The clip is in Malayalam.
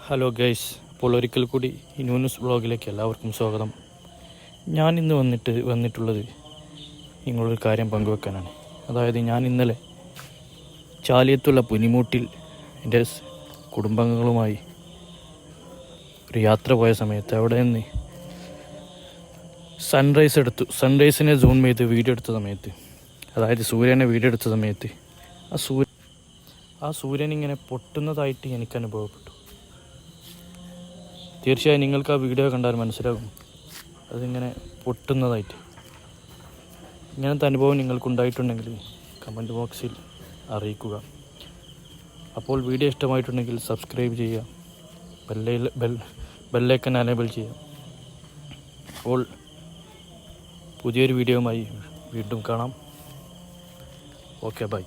ഹലോ ഗൈസ്, അപ്പോൾ ഒരിക്കൽ കൂടി ഈ ന്യൂസ് ബ്ലോഗിലേക്ക് എല്ലാവർക്കും സ്വാഗതം. ഞാനിന്ന് വന്നിട്ടുള്ളത് നിങ്ങളൊരു കാര്യം പങ്കുവെക്കാനാണ്. അതായത് ഞാൻ ഇന്നലെ ചാലിയത്തുള്ള പുനിമൂട്ടിൽ എൻ്റെ കുടുംബാംഗങ്ങളുമായി ഒരു യാത്ര പോയ സമയത്ത് അവിടെ നിന്ന് സൺറൈസിനെ സൂം ചെയ്ത് വീഡിയോ എടുത്ത സമയത്ത്, അതായത് സൂര്യനെ വീഡിയോ എടുത്ത സമയത്ത് ആ സൂര്യൻ ഇങ്ങനെ പൊട്ടുന്നതായിട്ട് എനിക്ക് അനുഭവപ്പെട്ടു. തീർച്ചയായും നിങ്ങൾക്ക് ആ വീഡിയോ കണ്ടാൽ മനസ്സിലാകും അതിങ്ങനെ പൊട്ടുന്നതായിട്ട്. ഇങ്ങനത്തെ അനുഭവം നിങ്ങൾക്കുണ്ടായിട്ടുണ്ടെങ്കിൽ കമൻറ്റ് ബോക്സിൽ അറിയിക്കുക. അപ്പോൾ വീഡിയോ ഇഷ്ടമായിട്ടുണ്ടെങ്കിൽ സബ്സ്ക്രൈബ് ചെയ്യുക, ബെല്ലൈക്കൺ എനേബിൾ ചെയ്യുക. അപ്പോൾ പുതിയൊരു വീഡിയോയുമായി വീണ്ടും കാണാം. Okay, by.